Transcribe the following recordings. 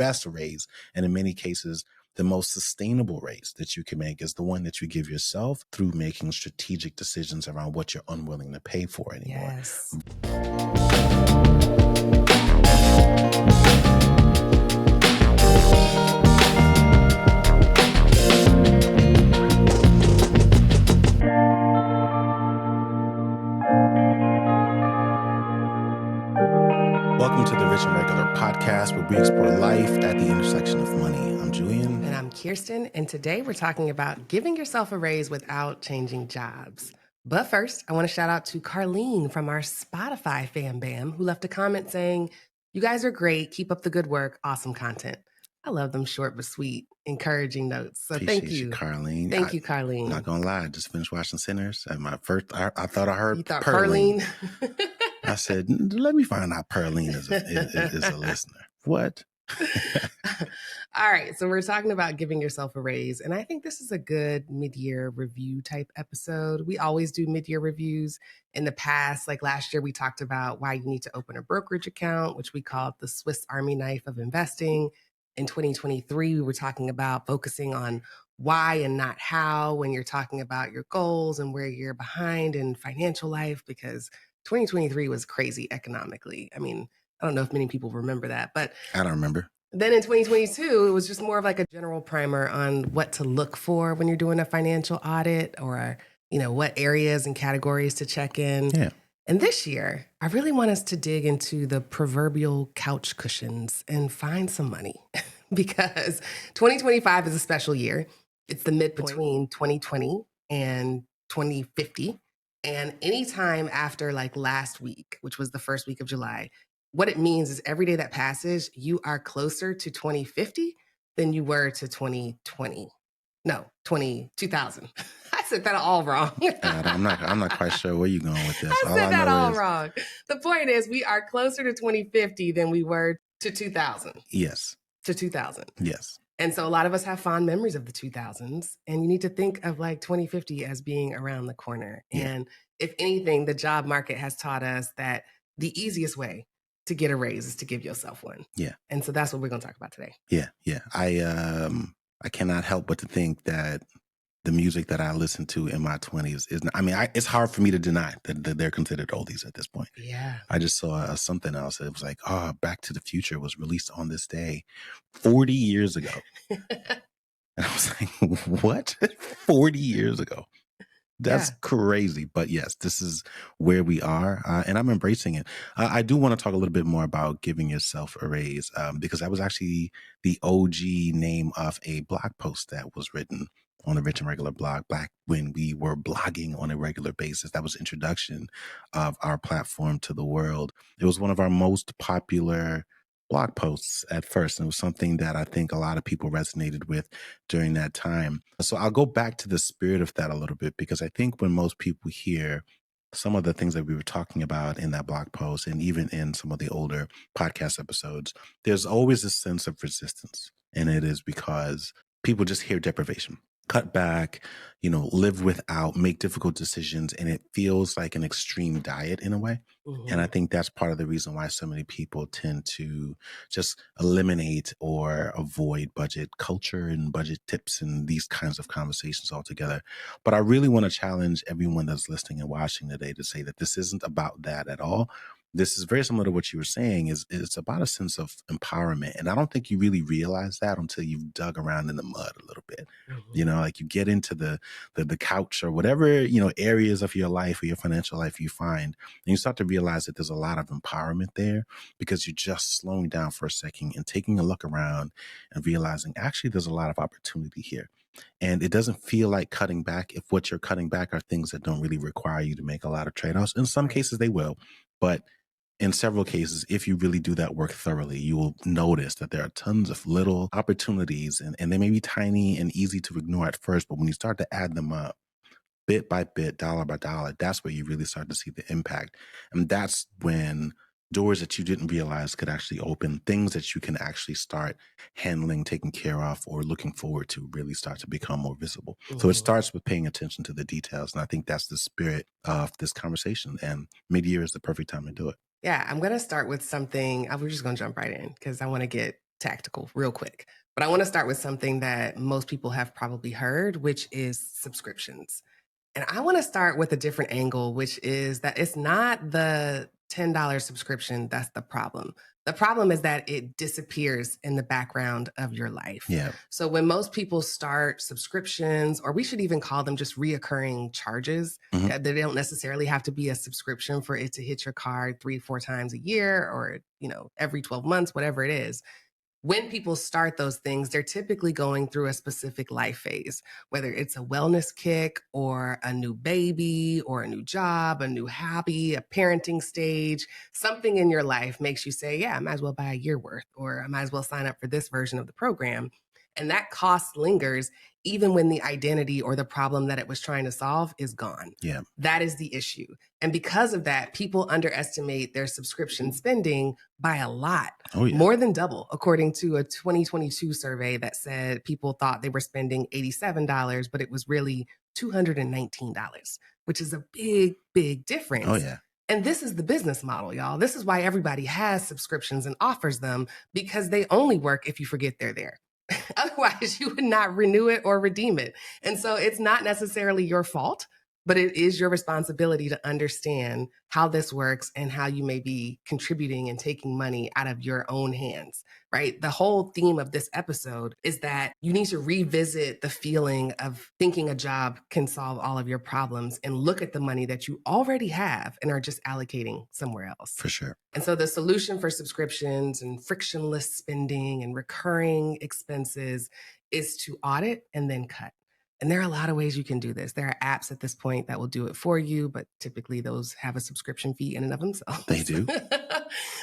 best raise. And in many cases, the most sustainable raise that you can make is the one that you give yourself through making strategic decisions around what you're unwilling to pay for anymore. Yes. Welcome to the Rich and Regular podcast, where we explore life at the intersection of money. I'm Julian. And I'm Kirsten. And today we're talking about giving yourself a raise without changing jobs. But first, I want to shout out to Carlene from our Spotify fam bam, who left a comment saying, "You guys are great. Keep up the good work. Awesome content." I love them short but sweet, encouraging notes. So Appreciate thank you, Carlene. Thank you, Carlene. I'm not gonna lie, I just finished watching Sinners, and I thought I heard You thought Pearline. Pearline? I said, let me find out Pearline is a listener. What? All right. So we're talking about giving yourself a raise. And I think this is a good mid-year review type episode. We always do mid-year reviews. In the past, like last year, we talked about why you need to open a brokerage account, which we called the Swiss Army knife of investing. In 2023, we were talking about focusing on why and not how when you're talking about your goals and where you're behind in financial life, because 2023 was crazy economically. I mean, I don't know if many people remember that, but I don't remember. Then in 2022, it was just more of like a general primer on what to look for when you're doing a financial audit, or, what areas and categories to check in. Yeah. And this year, I really want us to dig into the proverbial couch cushions and find some money because 2025 is a special year. It's the midpoint between 2020 and 2050. And anytime after like last week, which was the first week of July, what it means is every day that passes, you are closer to 2050 than you were to 2020. No, 2000. I said that all wrong. I'm not quite sure where you're going with this. I said that all wrong. The point is we are closer to 2050 than we were to 2000. Yes. To 2000. Yes. And so a lot of us have fond memories of the 2000s, and you need to think of like 2050 as being around the corner. Yeah. And if anything, the job market has taught us that the easiest way to get a raise is to give yourself one. Yeah. And so that's what we're going to talk about today. Yeah. Yeah. I cannot help but to think that the music that I listened to in my 20s it's hard for me to deny that they're considered oldies at this point. Yeah. I just saw something else. It was like, Back to the Future was released on this day 40 years ago. And I was like, what? 40 years ago. That's crazy. But yes, this is where we are. And I'm embracing it. I do want to talk a little bit more about giving yourself a raise because that was actually the OG name of a blog post that was written on the Rich and Regular blog back when we were blogging on a regular basis. That was the introduction of our platform to the world. It was one of our most popular blog posts at first. And it was something that I think a lot of people resonated with during that time. So I'll go back to the spirit of that a little bit, because I think when most people hear some of the things that we were talking about in that blog post, and even in some of the older podcast episodes, there's always a sense of resistance. And it is because people just hear deprivation. Cut back, live without, make difficult decisions. And it feels like an extreme diet in a way. Mm-hmm. And I think that's part of the reason why so many people tend to just eliminate or avoid budget culture and budget tips and these kinds of conversations altogether. But I really want to challenge everyone that's listening and watching today to say that this isn't about that at all. This is very similar to what you were saying. It's about a sense of empowerment. And I don't think you really realize that until you've dug around in the mud a little bit. Mm-hmm. Like you get into the couch or whatever, areas of your life or your financial life you find, and you start to realize that there's a lot of empowerment there, because you're just slowing down for a second and taking a look around and realizing actually there's a lot of opportunity here. And it doesn't feel like cutting back if what you're cutting back are things that don't really require you to make a lot of trade-offs. In some cases they will, but in several cases, if you really do that work thoroughly, you will notice that there are tons of little opportunities, and they may be tiny and easy to ignore at first, but when you start to add them up, bit by bit, dollar by dollar, that's where you really start to see the impact. And that's when doors that you didn't realize could actually open, things that you can actually start handling, taking care of, or looking forward to really start to become more visible. Mm-hmm. So it starts with paying attention to the details. And I think that's the spirit of this conversation. And mid-year is the perfect time to do it. Yeah, I'm going to start with something. We're just going to jump right in because I want to get tactical real quick. But I want to start with something that most people have probably heard, which is subscriptions. And I want to start with a different angle, which is that it's not the $10 subscription that's the problem. The problem is that it disappears in the background of your life. Yeah. So when most people start subscriptions, or we should even call them just reoccurring charges, Mhm. they don't necessarily have to be a subscription for it to hit your card 3, 4 times a year or, every 12 months, whatever it is. When people start those things, they're typically going through a specific life phase, whether it's a wellness kick or a new baby or a new job, a new hobby, a parenting stage. Something in your life makes you say, yeah, I might as well buy a year worth, or I might as well sign up for this version of the program. And that cost lingers even when the identity or the problem that it was trying to solve is gone. Yeah. That is the issue. And because of that, people underestimate their subscription spending by a lot. Oh, yeah. More than double, according to a 2022 survey that said people thought they were spending $87, but it was really $219, which is a big, big difference. Oh, yeah. And this is the business model, y'all. This is why everybody has subscriptions and offers them, because they only work if you forget they're there. Otherwise, you would not renew it or redeem it. And so it's not necessarily your fault, but it is your responsibility to understand how this works and how you may be contributing and taking money out of your own hands, right? The whole theme of this episode is that you need to revisit the feeling of thinking a job can solve all of your problems and look at the money that you already have and are just allocating somewhere else. For sure. And so the solution for subscriptions and frictionless spending and recurring expenses is to audit and then cut. And there are a lot of ways you can do this. There are apps at this point that will do it for you, but typically those have a subscription fee in and of themselves. They do.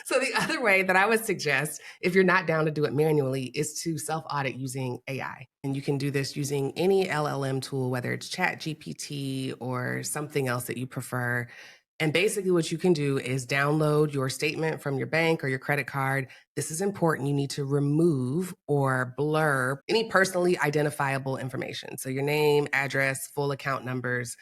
So the other way that I would suggest, if you're not down to do it manually, is to self-audit using AI. And you can do this using any LLM tool, whether it's ChatGPT or something else that you prefer. And basically what you can do is download your statement from your bank or your credit card. This is important. You need to remove or blur any personally identifiable information. So your name, address, full account numbers,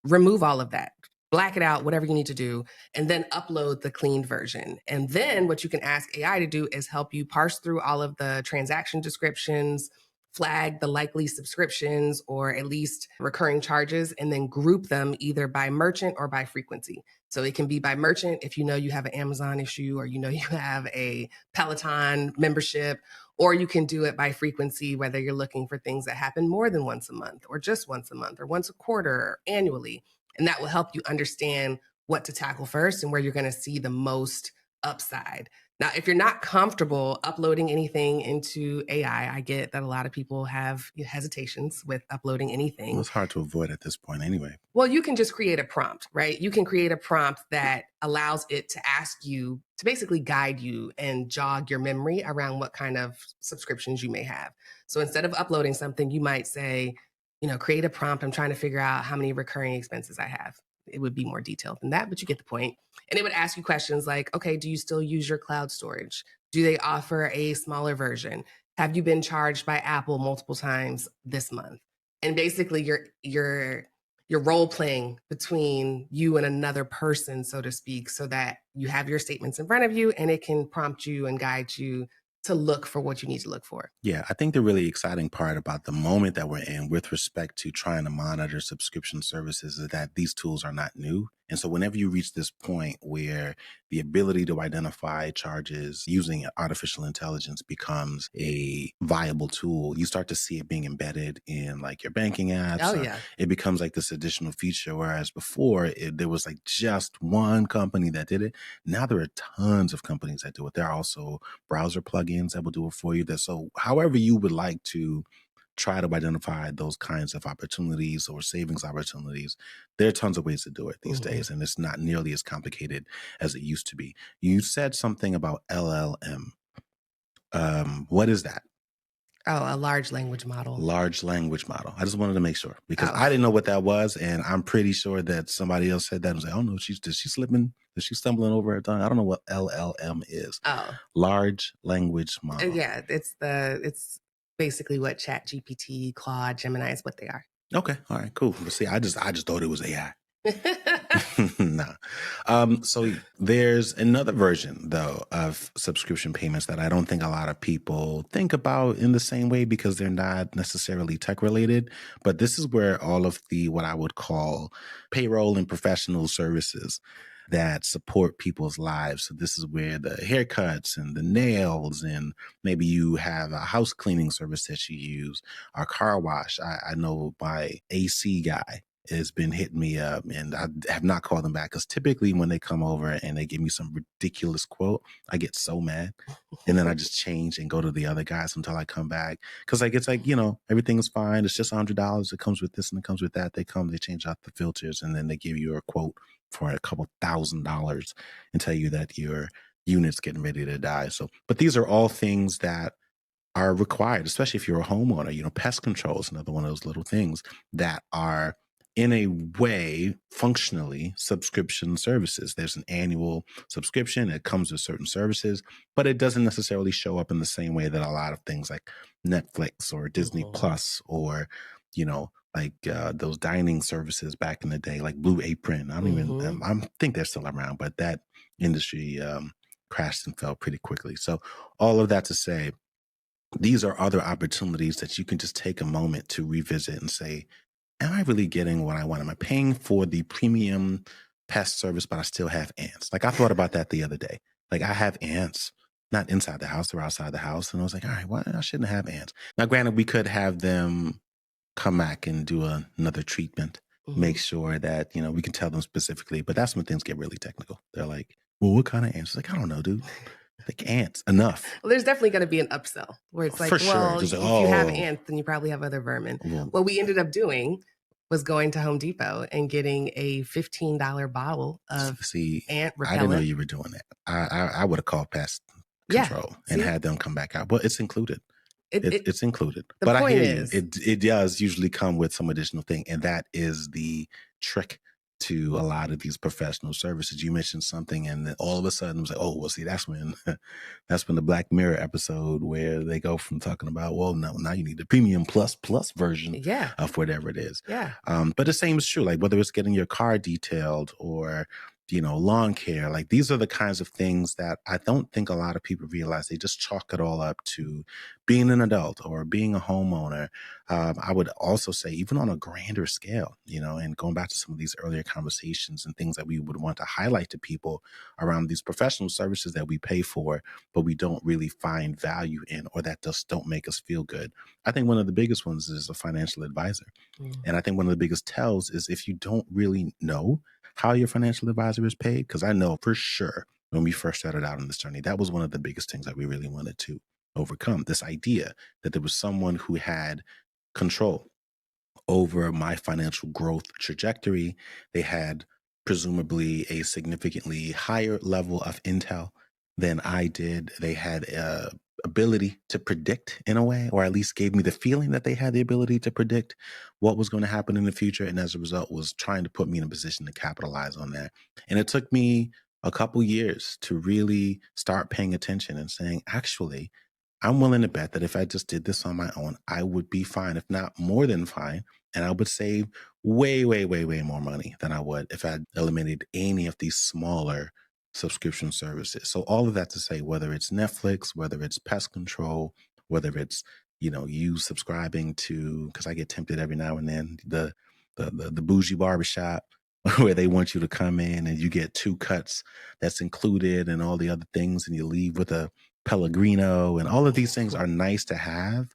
remove all of that. Black it out, whatever you need to do, and then upload the cleaned version. And then what you can ask AI to do is help you parse through all of the transaction descriptions, flag the likely subscriptions or at least recurring charges, and then group them either by merchant or by frequency. So it can be by merchant if you know you have an Amazon issue or you know you have a Peloton membership, or you can do it by frequency, whether you're looking for things that happen more than once a month or just once a month or once a quarter or annually. And that will help you understand what to tackle first and where you're going to see the most upside. Now, if you're not comfortable uploading anything into AI, I get that a lot of people have hesitations with uploading anything. Well, it's hard to avoid at this point anyway. Well, you can just create a prompt, right? You can create a prompt that allows it to ask you to basically guide you and jog your memory around what kind of subscriptions you may have. So instead of uploading something, you might say, create a prompt. I'm trying to figure out how many recurring expenses I have. It would be more detailed than that, but you get the point. And it would ask you questions like, okay, do you still use your cloud storage? Do they offer a smaller version? Have you been charged by Apple multiple times this month? And basically you're role playing between you and another person, so to speak, so that you have your statements in front of you and it can prompt you and guide you to look for what you need to look for. Yeah, I think the really exciting part about the moment that we're in with respect to trying to monitor subscription services is that these tools are not new. And so whenever you reach this point where the ability to identify charges using artificial intelligence becomes a viable tool, you start to see it being embedded in like your banking apps. Oh, yeah. It becomes like this additional feature, whereas before there was like just one company that did it. Now there are tons of companies that do it. There are also browser plugins that will do it for you. So however you would like to try to identify those kinds of opportunities or savings opportunities, there are tons of ways to do it these days, and it's not nearly as complicated as it used to be. You said something about LLM. What is that? Oh, a large language model. Large language model. I just wanted to make sure because I didn't know what that was, and I'm pretty sure that somebody else said that and was like, "Oh no, is she stumbling over her tongue?" I don't know what LLM is. Oh, large language model. Yeah, it's basically what ChatGPT, Claude, Gemini is what they are. Okay, all right, cool. But see, I just thought it was AI. Nah. So there's another version though of subscription payments that I don't think a lot of people think about in the same way because they're not necessarily tech related. But this is where all of the what I would call payroll and professional services that support people's lives. So this is where the haircuts and the nails and maybe you have a house cleaning service that you use, or car wash. I know my AC guy has been hitting me up and I have not called them back because typically when they come over and they give me some ridiculous quote, I get so mad. And then I just change and go to the other guys until I come back. Cause like, it's like, everything is fine. It's just $100. It comes with this and it comes with that. They change out the filters and then they give you a quote for a couple $1,000s and tell you that your unit's getting ready to die. So, but these are all things that are required, especially if you're a homeowner. Pest control is another one of those little things that are in a way functionally subscription services. There's an annual subscription. It comes with certain services, but it doesn't necessarily show up in the same way that a lot of things like Netflix or Disney Mhm. Plus or, those dining services back in the day, like Blue Apron. I don't even, Mhm. I think they're still around, but that industry crashed and fell pretty quickly. So all of that to say, these are other opportunities that you can just take a moment to revisit and say, am I really getting what I want? Am I paying for the premium pest service, but I still have ants? Like I thought about that the other day. Like I have ants, not inside the house, they're outside the house. And I was like, all right, well, I shouldn't have ants. Now, granted, we could have them come back and do another treatment, make Mhm. sure that, we can tell them specifically, but that's when things get really technical. They're like, well, what kind of ants? It's like, I don't know, dude. Like ants, enough. Well, there's definitely gonna be an upsell where it's like, For sure. well, Just like, if you have oh, ants, then you probably have other vermin. well, What we ended up doing was going to Home Depot and getting a $15 bottle of see, ant I didn't know repellent. you were doing that. I would have called pest Yeah, control and see? had them come back out. Well, it's included. It it It's included. the But I point hear you. is It does usually come with some additional thing, and that is the trick to a lot of these professional services. You mentioned something, and then all of a sudden, it was like, oh, well, see, that's when that's when the Black Mirror episode where they go from talking about, well, no, now you need the premium plus version yeah, of whatever it is. yeah. But the same is true. Like whether it's getting your car detailed or lawn care, like these are the kinds of things that I don't think a lot of people realize. They just chalk it all up to being an adult or being a homeowner. I would also say, even on a grander scale, and going back to some of these earlier conversations and things that we would want to highlight to people around these professional services that we pay for, but we don't really find value in, or that just don't make us feel good. I think one of the biggest ones is a financial advisor. And Mhm. I think one of the biggest tells is if you don't really know how your financial advisor is paid, because I know for sure when we first started out on this journey, that was one of the biggest things that we really wanted to overcome, this idea that there was someone who had control over my financial growth trajectory. They had presumably a significantly higher level of intel than I did. They had ability to predict in a way, or at least gave me the feeling that they had the ability to predict what was going to happen in the future. And as a result, was trying to put me in a position to capitalize on that. And it took me a couple years to really start paying attention and saying, actually, I'm willing to bet that if I just did this on my own, I would be fine, if not more than fine. And I would save way, way, way, way more money than I would if I eliminated any of these smaller subscription services. So all of that to say, whether it's Netflix, whether it's pest control, whether it's, you subscribing to, because I get tempted every now and then, the bougie barbershop where they want you to come in and you get two cuts that's included and all the other things, and you leave with a Pellegrino, and all of these things are nice to have,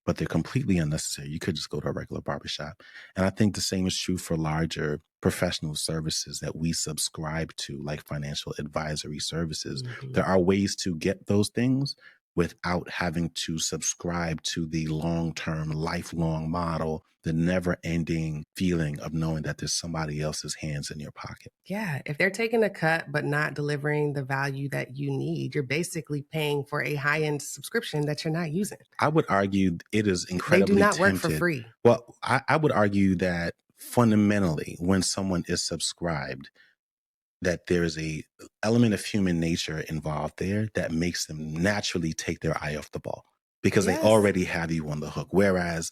but they're completely unnecessary. You could just go to a regular barbershop. And I think the same is true for larger professional services that we subscribe to, like financial advisory services. There Mhm. are ways to get those things without having to subscribe to the long term, lifelong model, the never ending feeling of knowing that there's somebody else's hands in your pocket. Yeah, if they're taking a cut but not delivering the value that you need, you're basically paying for a high-end subscription that you're not using. I would argue it is They do incredibly not work for tempted. free. Well, I would argue that fundamentally, when someone is subscribed, that there is a element of human nature involved there that makes them naturally take their eye off the ball because they Yes. already have you on the hook. Whereas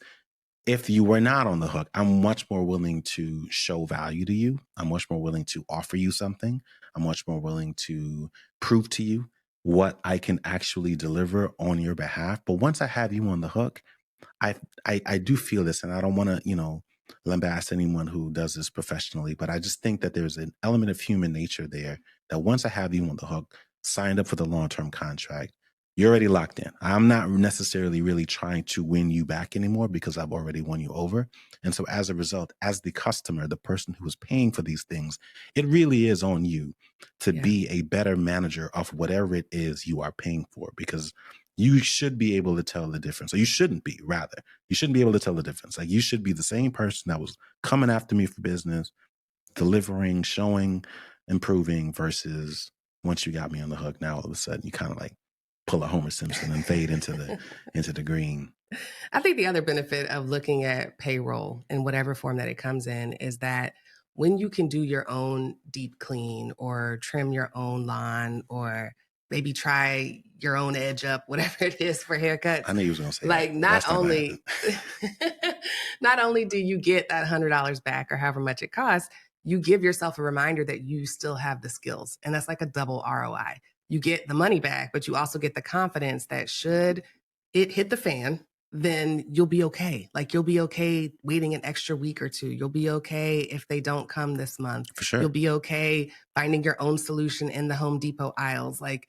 If you were not on the hook, I'm much more willing to show value to you. I'm much more willing to offer you something. I'm much more willing to prove to you what I can actually deliver on your behalf. But once I have you on the hook, I I do feel this, and I don't want to, lambast anyone who does this professionally, but I just think that there's an element of human nature there that once I have you on the hook, signed up for the long-term contract, you're already locked in. I'm not necessarily really trying to win you back anymore because I've already won you over. And so as a result, as the customer, the person who is paying for these things, it really is on you to Yeah. be a better manager of whatever it is you are paying for, because you should be able to tell the difference. Or you shouldn't be, rather. You shouldn't be able to tell the difference. Like, you should be the same person that was coming after me for business, delivering, showing, improving, versus once you got me on the hook, now all of a sudden you kind of like pull a Homer Simpson and fade into the green. I think the other benefit of looking at payroll in whatever form that it comes in is that when you can do your own deep clean or trim your own lawn or maybe try your own edge up, whatever it is for haircuts, I knew you was gonna say that, like but not that's not gonna happen. only not only do you get that $100 back or however much it costs, you give yourself a reminder that you still have the skills. And that's like a double ROI. You get the money back, but you also get the confidence that should it hit the fan, then you'll be okay. Like you'll be okay waiting an extra week or two. You'll be okay if they don't come this month. For You'll sure. be okay finding your own solution in the Home Depot aisles. Like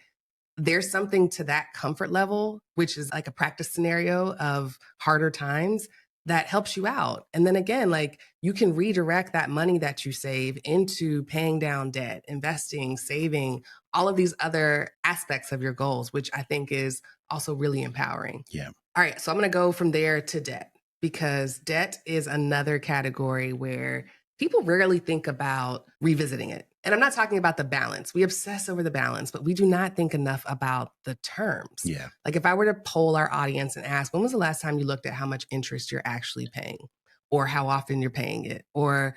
there's something to that comfort level, which is like a practice scenario of harder times that helps you out. And then again, like you can redirect that money that you save into paying down debt, investing, saving, all of these other aspects of your goals, which I think is also really empowering. Yeah. All right, so I'm going to go from there to debt because debt is another category where people rarely think about revisiting it. And I'm not talking about the balance. We obsess over the balance, but we do not think enough about the terms. Yeah. Like if I were to poll our audience and ask, when was the last time you looked at how much interest you're actually paying or how often you're paying it or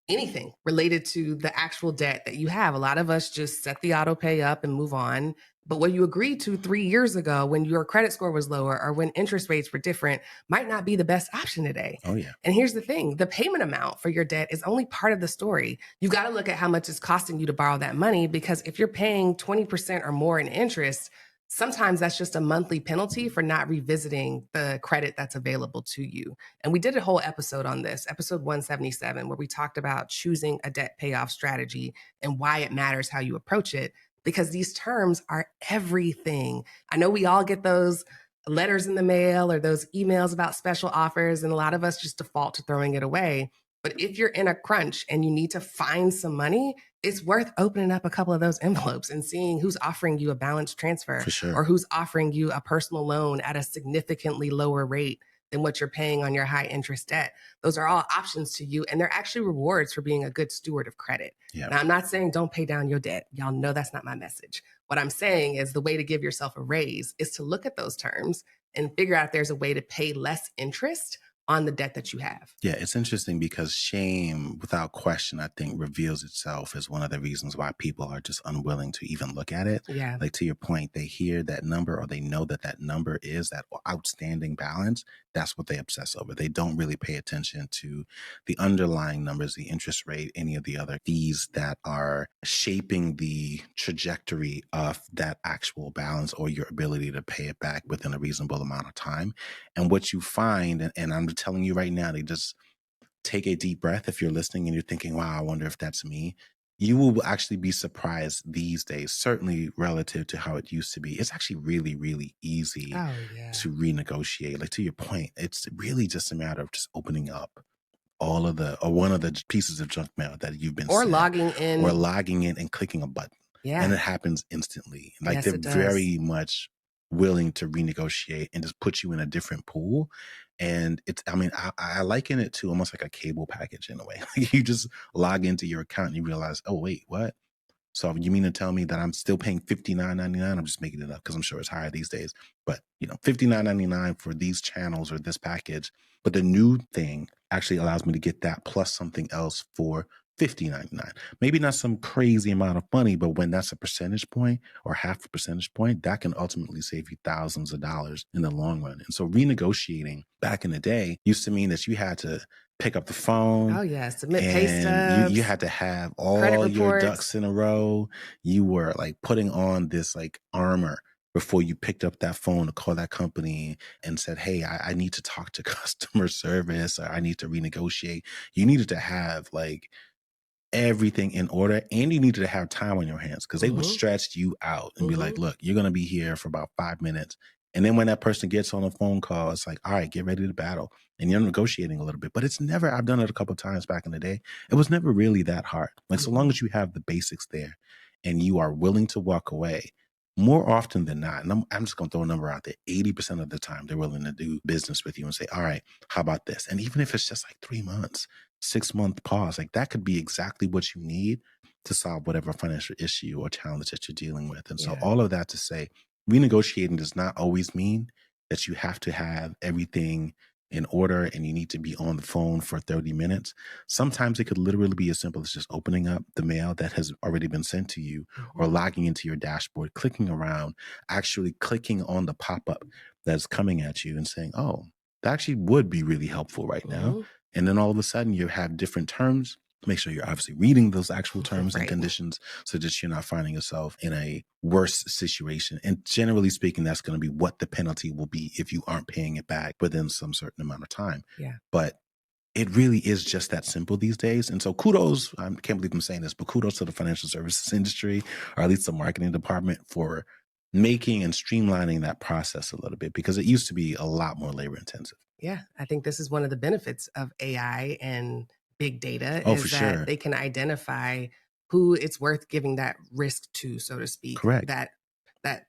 anything related to the actual debt that you have. A lot of us just set the auto pay up and move on. But what you agreed to 3 years ago when your credit score was lower or when interest rates were different might not be the best option today. Oh yeah. And here's the thing, the payment amount for your debt is only part of the story. You got to look at how much it's costing you to borrow that money because if you're paying 20% or more in interest, sometimes that's just a monthly penalty for not revisiting the credit that's available to you. And we did a whole episode on this, episode 177, where we talked about choosing a debt payoff strategy and why it matters how you approach it, because these terms are everything. I know we all get those letters in the mail or those emails about special offers, and a lot of us just default to throwing it away. But if you're in a crunch and you need to find some money, it's worth opening up a couple of those envelopes and seeing who's offering you a balance transfer For sure. or who's offering you a personal loan at a significantly lower rate than what you're paying on your high interest debt. Those are all options to you, and they're actually rewards for being a good steward of credit. Yeah. Now, I'm not saying don't pay down your debt. Y'all know that's not my message. What I'm saying is the way to give yourself a raise is to look at those terms and figure out if there's a way to pay less interest on the debt that you have. Yeah, it's interesting because shame, without question, I think reveals itself as one of the reasons why people are just unwilling to even look at it. Yeah. Like, to your point, they hear that number or they know that that number is that outstanding balance. That's what they obsess over. They don't really pay attention to the underlying numbers, the interest rate, any of the other fees that are shaping the trajectory of that actual balance or your ability to pay it back within a reasonable amount of time. And what you find, and I'm telling you right now, they just take a deep breath if you're listening and you're thinking, wow, I wonder if that's me. You will actually be surprised these days, certainly relative to how it used to be. It's actually really, really easy Oh, yeah. to renegotiate. Like, to your point, it's really just a matter of just opening up all of the or one of the pieces of junk mail that you've been Or sent, logging or in. logging in and clicking a button. And Yeah. it happens instantly. Like, Yes, they're it does. very much willing to renegotiate and just put you in a different pool. And it's, I mean, I liken it to almost like a cable package in a way. You just log into your account and you realize, oh, wait, what? So you mean to tell me that I'm still paying $59.99? I'm just making it up because I'm sure it's higher these days. But $59.99 for these channels or this package. But the new thing actually allows me to get that plus something else for $50.99. Maybe not some crazy amount of money, but when that's a percentage point or half a percentage point, that can ultimately save you thousands of dollars in the long run. And so renegotiating back in the day used to mean that you had to pick up the phone Oh, yeah. Submit pay and you stubs, had to have credit all your reports. ducks in a row. You were like putting on this like armor before you picked up that phone to call that company and said, hey, I need to talk to customer service, or I need to renegotiate. You needed to have like everything in order, and you needed to have time on your hands because they would Mm-hmm. stretch you out and be like, Mm-hmm. look, you're going to be here for about 5 minutes. And then when that person gets on a phone call, it's like, all right, get ready to battle. And you're negotiating a little bit, but it's never, I've done it a couple of times back in the day. It was never really that hard. Like, so long Mm-hmm. as you have the basics there and you are willing to walk away, more often than not, and I'm just going to throw a number out there, 80% of the time, they're willing to do business with you and say, all right, how about this? And even if it's just like 3 months, 6 month pause, like that could be exactly what you need to solve whatever financial issue or challenge that you're dealing with. And so Yeah. all of that to say, renegotiating does not always mean that you have to have everything in order and you need to be on the phone for 30 minutes. Sometimes it could literally be as simple as just opening up the mail that has already been sent to you or Mm-hmm. logging into your dashboard, clicking around, actually clicking on the pop-up that's coming at you and saying, oh, that actually would be really helpful right now. Mm-hmm. And then all of a sudden you have different terms. Make sure you're obviously reading those actual terms and Right. conditions so that you're not finding yourself in a worse situation. And generally speaking, that's going to be what the penalty will be if you aren't paying it back within some certain amount of time. Yeah. But it really is just that simple these days. And so kudos, I can't believe I'm saying this, but kudos to the financial services industry, or at least the marketing department, for making and streamlining that process a little bit, because it used to be a lot more labor intensive. Yeah, I think this is one of the benefits of AI and big data Oh, for is that sure. they can identify who it's worth giving that risk to, so to speak, Correct. that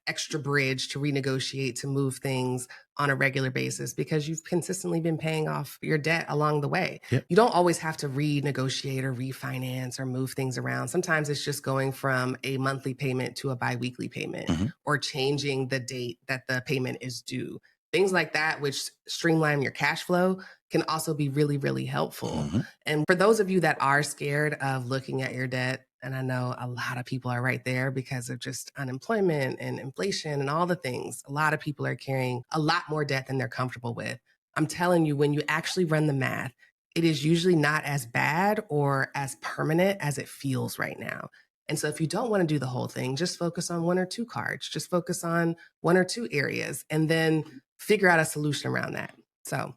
extra bridge to renegotiate, to move things on a regular basis because you've consistently been paying off your debt along the way. Yep. You don't always have to renegotiate or refinance or move things around. Sometimes it's just going from a monthly payment to a biweekly payment Hmm. or changing the date that the payment is due. Things like that, which streamline your cash flow, can also be really, really helpful. Hmm. And for those of you that are scared of looking at your debt, and I know a lot of people are right there because of just unemployment and inflation and all the things, a lot of people are carrying a lot more debt than they're comfortable with. I'm telling you, when you actually run the math, it is usually not as bad or as permanent as it feels right now. And so if you don't want to do the whole thing, just focus on one or two cards, just focus on one or two areas, and then figure out a solution around that. So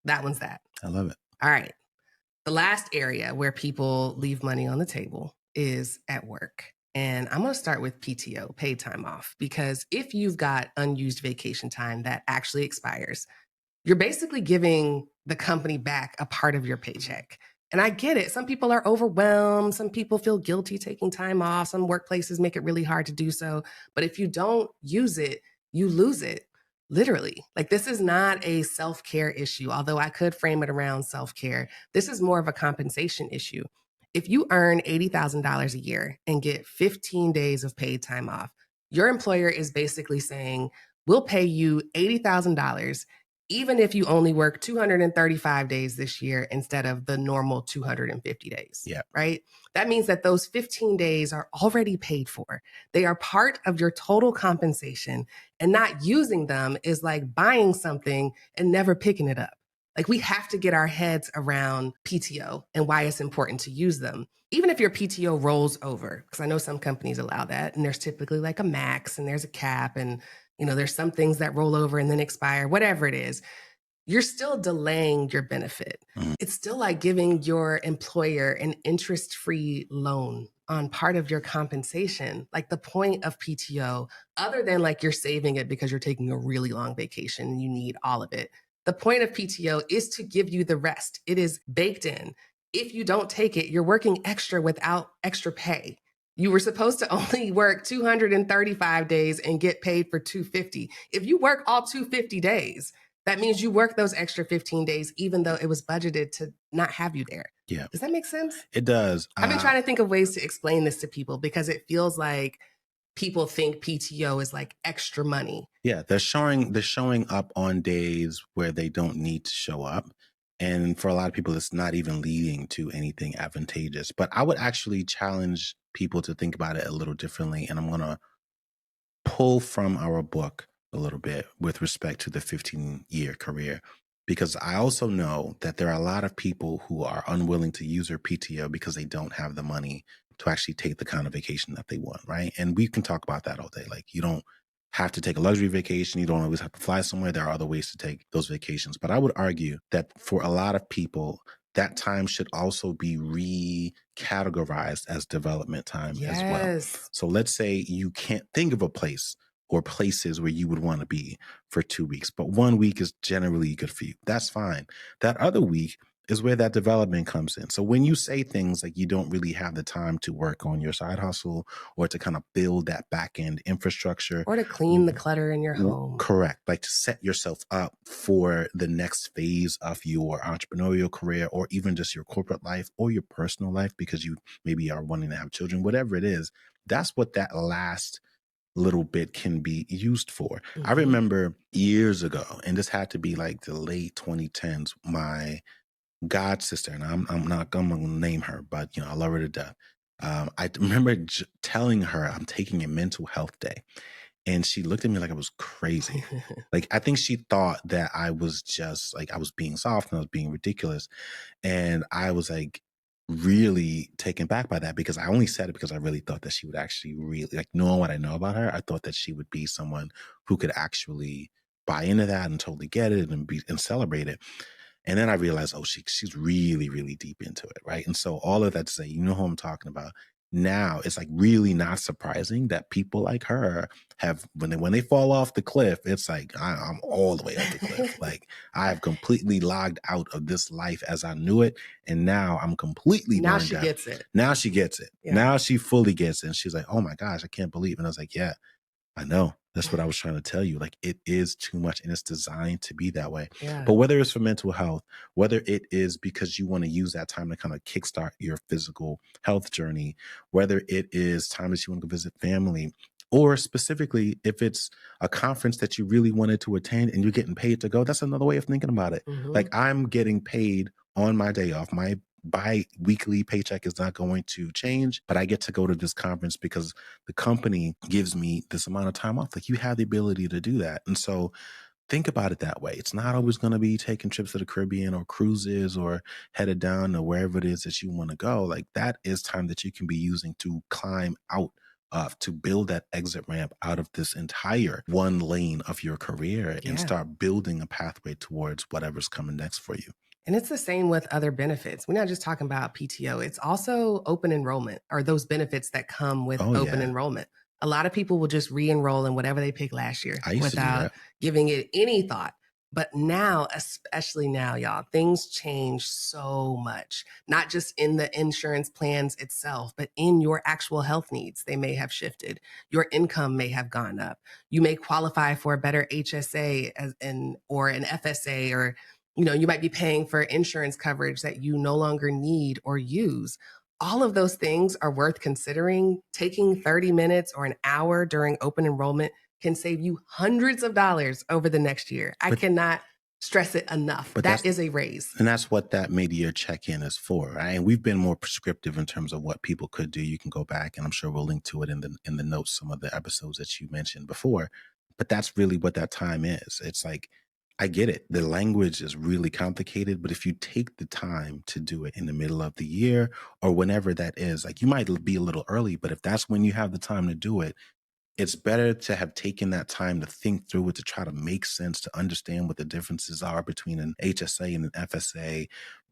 that one's that. I love it. All right. The last area where people leave money on the table is at work. And I'm going to start with PTO, paid time off, because if you've got unused vacation time that actually expires, you're basically giving the company back a part of your paycheck. And I get it. Some people are overwhelmed. Some people feel guilty taking time off. Some workplaces make it really hard to do so. But if you don't use it, you lose it. Literally. Like, this is not a self care issue, although I could frame it around self care. This is more of a compensation issue. If you earn $80,000 a year and get 15 days of paid time off, your employer is basically saying, we'll pay you $80,000 even if you only work 235 days this year instead of the normal 250 days, Yeah. right? That means that those 15 days are already paid for. They are part of your total compensation, and not using them is like buying something and never picking it up. Like, we have to get our heads around PTO and why it's important to use them. Even if your PTO rolls over, because I know some companies allow that, and there's typically like a max and there's a cap, and there's some things that roll over and then expire, whatever it is, you're still delaying your benefit. Mhm. It's still like giving your employer an interest free loan on part of your compensation. Like, the point of PTO, other than like you're saving it because you're taking a really long vacation and you need all of it, the point of PTO is to give you the rest. It is baked in. If you don't take it, you're working extra without extra pay. You were supposed to only work 235 days and get paid for 250. If you work all 250 days, that means you work those extra 15 days, even though it was budgeted to not have you there. Yeah, Does that make sense? it does. I've been trying to think of ways to explain this to people because it feels like people think PTO is like extra money. Yeah, they're showing up on days where they don't need to show up. And for a lot of people, it's not even leading to anything advantageous. But I would actually challenge people to think about it a little differently. And I'm going to pull from our book a little bit with respect to the 15-year career, because I also know that there are a lot of people who are unwilling to use their PTO because they don't have the money to actually take the kind of vacation that they want, right? And we can talk about that all day. Like, you don't have to take a luxury vacation. You don't always have to fly somewhere. There are other ways to take those vacations. But I would argue that for a lot of people, that time should also be recategorized as development time as well. Yes. So let's say you can't think of a place or places where you would want to be for 2 weeks, but 1 week is generally good for you. That's fine. That other week is where that development comes in. So when you say things like you don't really have the time to work on your side hustle or to kind of build that back end infrastructure, Or to clean the clutter in your home. correct, like to set yourself up for the next phase of your entrepreneurial career or even just your corporate life or your personal life because you maybe are wanting to have children, whatever it is, that's what that last little bit can be used for. I remember years ago, and this had to be like the late 2010s, my god sister, and I'm not gonna name her, but I love her to death. I remember telling her I'm taking a mental health day, and she looked at me like I was crazy. Like, I think she thought that I was just like I was being soft and I was being ridiculous, and I was like really taken back by that because I only said it because I really thought that she would actually really, like, knowing what I know about her, I thought that she would be someone who could actually buy into that and totally get it and celebrate it. And then I realized, oh, she's really, really deep into it, right? And so all of that to say, you know who I'm talking about. Now it's like really not surprising that people like her have when they fall off the cliff, it's like I'm all the way off the cliff. Like, I have completely logged out of this life as I knew it, and now I'm completely Now burned she out. gets it. Now she gets it. Yeah. Now she fully gets it. And she's like, oh my gosh, I can't believe. And I was like, yeah, I know. That's what I was trying to tell you. Like, it is too much and it's designed to be that way. Yeah. But whether it's for mental health, whether it is because you want to use that time to kind of kickstart your physical health journey, whether it is time that you want to go visit family, or specifically if it's a conference that you really wanted to attend and you're getting paid to go, that's another way of thinking about it. Like, I'm getting paid on my day off. My bi-weekly paycheck is not going to change, but I get to go to this conference because the company gives me this amount of time off. Like, you have the ability to do that. And so think about it that way. It's not always going to be taking trips to the Caribbean or cruises or headed down to wherever it is that you want to go. Like, that is time that you can be using to climb out of, to build that exit ramp out of this entire one lane of your career and start building a pathway towards whatever's coming next for you. And it's the same with other benefits. We're not just talking about PTO. It's also open enrollment or those benefits that come with open enrollment. A lot of people will just re-enroll in whatever they picked last year without giving it any thought. But now, especially now, y'all, things change so much, not just in the insurance plans itself, but in your actual health needs. They may have shifted. Your income may have gone up. You may qualify for a better HSA or an FSA, or you might be paying for insurance coverage that you no longer need or use. All of those things are worth considering. Taking 30 minutes or an hour during open enrollment can save you hundreds of dollars over the next year. I cannot stress it enough. But that is a raise. And that's what that mid-year check-in is for, right? And we've been more prescriptive in terms of what people could do. You can go back, and I'm sure we'll link to it in the notes, some of the episodes that you mentioned before. But that's really what that time is. It's like, I get it. The language is really complicated, but if you take the time to do it in the middle of the year or whenever that is, like, you might be a little early, but if that's when you have the time to do it, it's better to have taken that time to think through it, to try to make sense, to understand what the differences are between an HSA and an FSA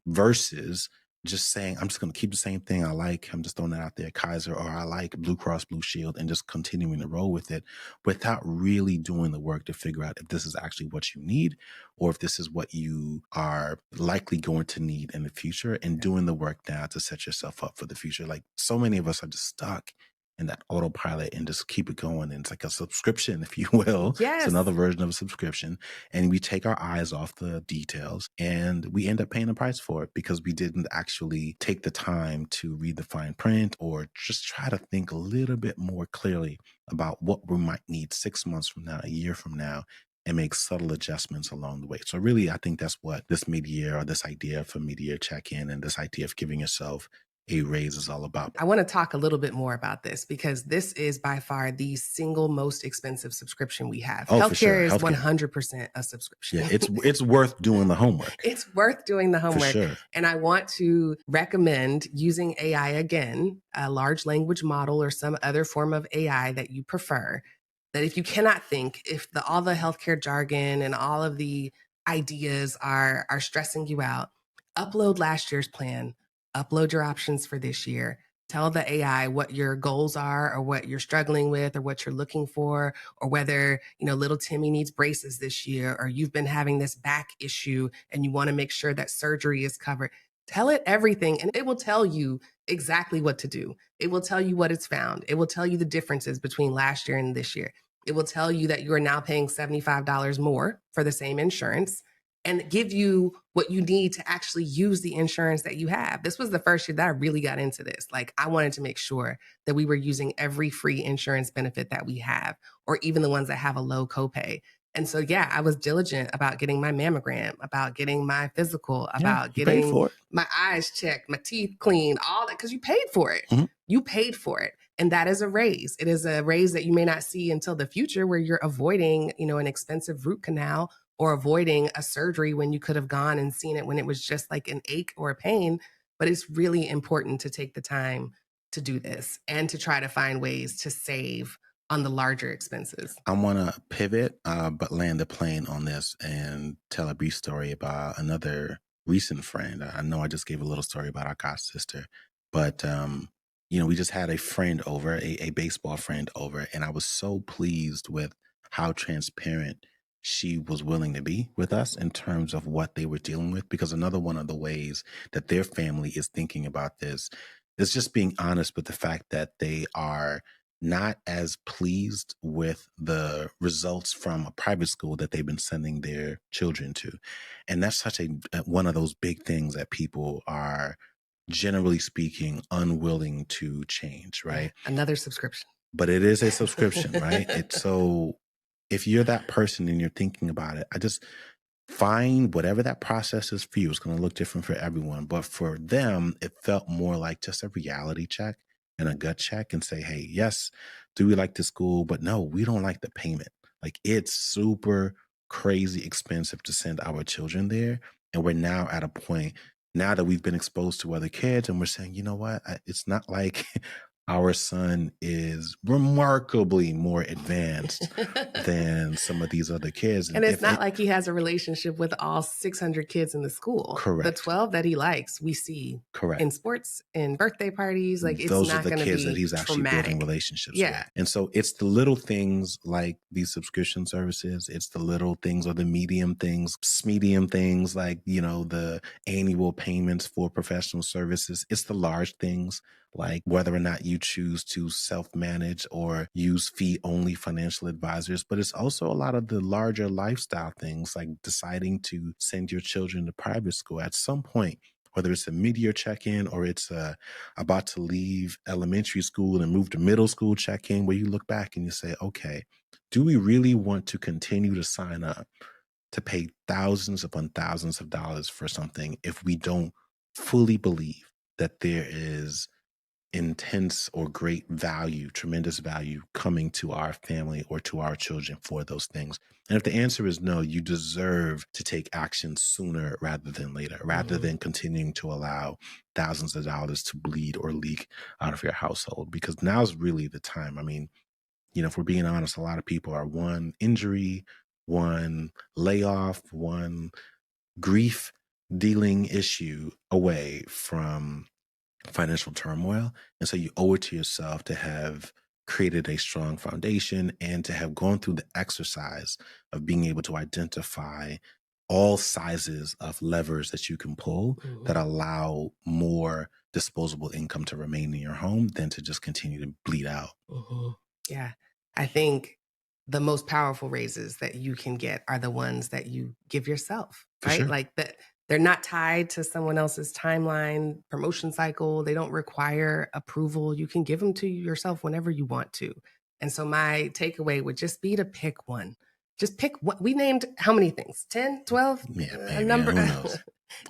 versus just saying, I'm just going to keep the same thing I like. I'm just throwing that out there, Kaiser, or I like Blue Cross Blue Shield, and just continuing to roll with it without really doing the work to figure out if this is actually what you need or if this is what you are likely going to need in the future, and doing the work now to set yourself up for the future. Like, so many of us are just stuck in that autopilot and just keep it going. And it's like a subscription, if you will. Yes. It's another version of a subscription. And we take our eyes off the details and we end up paying the price for it because we didn't actually take the time to read the fine print or just try to think a little bit more clearly about what we might need 6 months from now, a year from now. and make subtle adjustments along the way. So really, I think that's what this mid-year, or this idea for mid-year check-in, and this idea of giving yourself a raise is all about. I want to talk a little bit more about this because this is by far the single most expensive subscription we have. Oh, for sure. Healthcare is Healthcare. 100% a subscription. Yeah, it's worth doing the homework. It's worth doing the For homework. sure. And I want to recommend using AI again, a large language model or some other form of AI that you prefer. That if you cannot think, if all the healthcare jargon and all of the ideas are stressing you out, upload last year's plan, upload your options for this year. Tell the AI what your goals are or what you're struggling with or what you're looking for, or whether, little Timmy needs braces this year, or you've been having this back issue and you want to make sure that surgery is covered. Tell it everything and it will tell you exactly what to do. It will tell you what it's found. It will tell you the differences between last year and this year. It will tell you that you are now paying $75 more for the same insurance and give you what you need to actually use the insurance that you have. This was the first year that I really got into this. Like, I wanted to make sure that we were using every free insurance benefit that we have, or even the ones that have a low copay. And so, yeah, I was diligent about getting my mammogram, about getting my physical, about you paid getting for it. my eyes checked, my teeth cleaned, all that, because you paid for it. Mhm. You paid for it. And that is a raise. It is a raise that you may not see until the future, where you're avoiding, an expensive root canal or avoiding a surgery when you could have gone and seen it when it was just like an ache or a pain. But it's really important to take the time to do this and to try to find ways to save on the larger expenses. I want to pivot, but land the plane on this and tell a brief story about another recent friend. I know I just gave a little story about our god sister, but we just had a friend over, a baseball friend over, and I was so pleased with how transparent she was willing to be with us in terms of what they were dealing with. Because another one of the ways that their family is thinking about this is just being honest with the fact that they are not as pleased with the results from a private school that they've been sending their children to. And that's such one of those big things that people are, generally speaking, unwilling to change, right? Yeah, another subscription. But it is a subscription, right? So if you're that person and you're thinking about it, I just find whatever that process is for you. It's going to look different for everyone. But for them, it felt more like just a reality check and a gut check, and say, hey, yes, do we like the school? But no, we don't like the payment. Like, it's super crazy expensive to send our children there. And we're now at a point, now that we've been exposed to other kids, and we're saying, you know what? It's not like our son is remarkably more advanced than some of these other kids. And it's not like he has a relationship with all 600 kids in the school. Correct. The 12 that he likes, we see Correct. in sports, in birthday parties. Like, it's those not are the going to kids be that he's actually traumatic. building relationships Yeah. with. And so it's the little things like these subscription services. It's the little things, or the medium things like, the annual payments for professional services. It's the large things, like whether or not you choose to self-manage or use fee-only financial advisors. But it's also a lot of the larger lifestyle things, like deciding to send your children to private school at some point, whether it's a mid-year check-in or it's about to leave elementary school and move to middle school check-in, where you look back and you say, okay, do we really want to continue to sign up to pay thousands upon thousands of dollars for something if we don't fully believe that there is intense or great value, tremendous value coming to our family or to our children for those things? And if the answer is no, you deserve to take action sooner rather than later, rather than continuing to allow thousands of dollars to bleed or leak out of your household, because now's really the time. I mean, if we're being honest, a lot of people are one injury, one layoff, one grief dealing issue away from financial turmoil. And so you owe it to yourself to have created a strong foundation and to have gone through the exercise of being able to identify all sizes of levers that you can pull that allow more disposable income to remain in your home than to just continue to bleed out. Yeah. I think the most powerful raises that you can get are the ones that you give yourself, For right? sure. Like, that they're not tied to someone else's timeline, promotion cycle. They don't require approval. You can give them to yourself whenever you want to. And so my takeaway would just be to pick one. Just pick what we named. How many things? 10, 12? Yeah, A maybe. number. Who knows?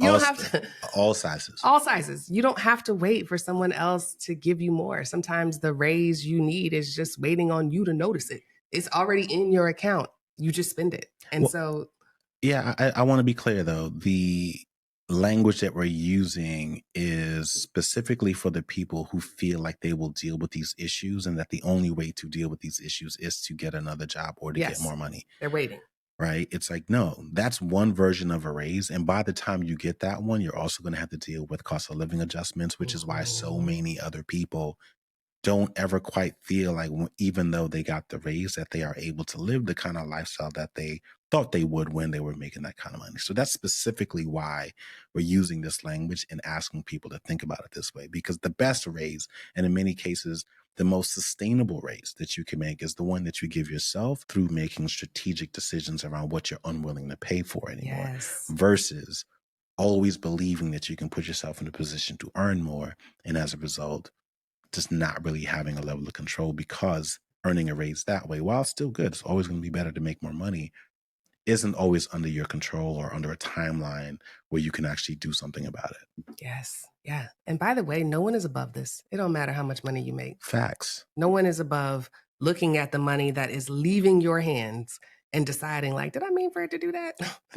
You all, don't have to. all sizes. All sizes. You don't have to wait for someone else to give you more. Sometimes the raise you need is just waiting on you to notice it. It's already in your account. You just spend it. And so. Yeah, I want to be clear though. The language that we're using is specifically for the people who feel like they will deal with these issues and that the only way to deal with these issues is to get another job or to get more money. They're waiting. Right? It's like, no, that's one version of a raise. And by the time you get that one, you're also going to have to deal with cost of living adjustments, which is why so many other people don't ever quite feel like, even though they got the raise, that they are able to live the kind of lifestyle that they thought they would when they were making that kind of money. So that's specifically why we're using this language and asking people to think about it this way, because the best raise, and in many cases, the most sustainable raise that you can make is the one that you give yourself through making strategic decisions around what you're unwilling to pay for anymore, versus always believing that you can put yourself in a position to earn more. And as a result, just not really having a level of control, because earning a raise that way, while it's still good, it's always going to be better to make more money, isn't always under your control or under a timeline where you can actually do something about it. Yes. Yeah. And by the way, no one is above this. It don't matter how much money you make. Facts. No one is above looking at the money that is leaving your hands and deciding, like, did I mean for it to do that?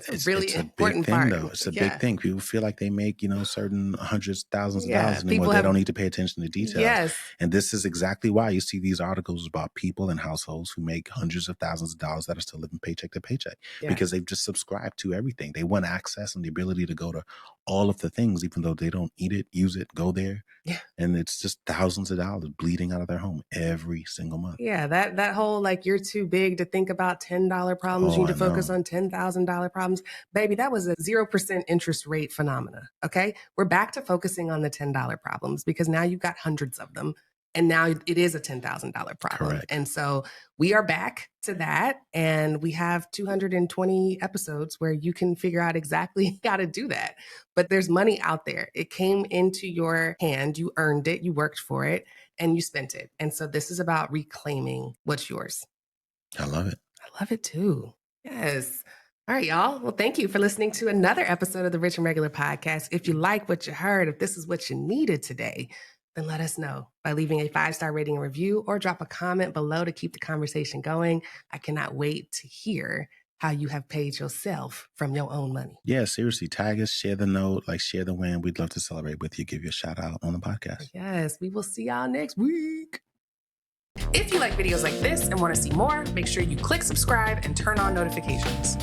It's a really important big thing, part. though. It's a big thing. People feel like they make, certain hundreds, thousands of dollars People they don't need to pay attention to details. Yes. And this is exactly why you see these articles about people in households who make hundreds of thousands of dollars that are still living paycheck to paycheck, because they've just subscribed to everything. They want access and the ability to go to all of the things, even though they don't eat it, use it, go there. Yeah. And it's just thousands of dollars bleeding out of their home every single month. Yeah, that whole, like, you're too big to think about $10 problems. You need to focus on $10,000 problems. Baby, that was a 0% interest rate phenomena. Okay. We're back to focusing on the $10 problems, because now you've got hundreds of them. And now it is a $10,000 problem. Correct. And so we are back to that. And we have 220 episodes where you can figure out exactly how to do that. But there's money out there. It came into your hand. You earned it. You worked for it and you spent it. And so this is about reclaiming what's yours. I love it. I love it too. Yes. All right, y'all. Well, thank you for listening to another episode of the Rich and Regular podcast. If you like what you heard, if this is what you needed today, then let us know by leaving a 5-star rating and review, or drop a comment below to keep the conversation going. I cannot wait to hear how you have paid yourself from your own money. Yeah, seriously, tag us, share the note, share the win. We'd love to celebrate with you, give you a shout out on the podcast. Yes, we will see y'all next week. If you like videos like this and want to see more, make sure you click subscribe and turn on notifications.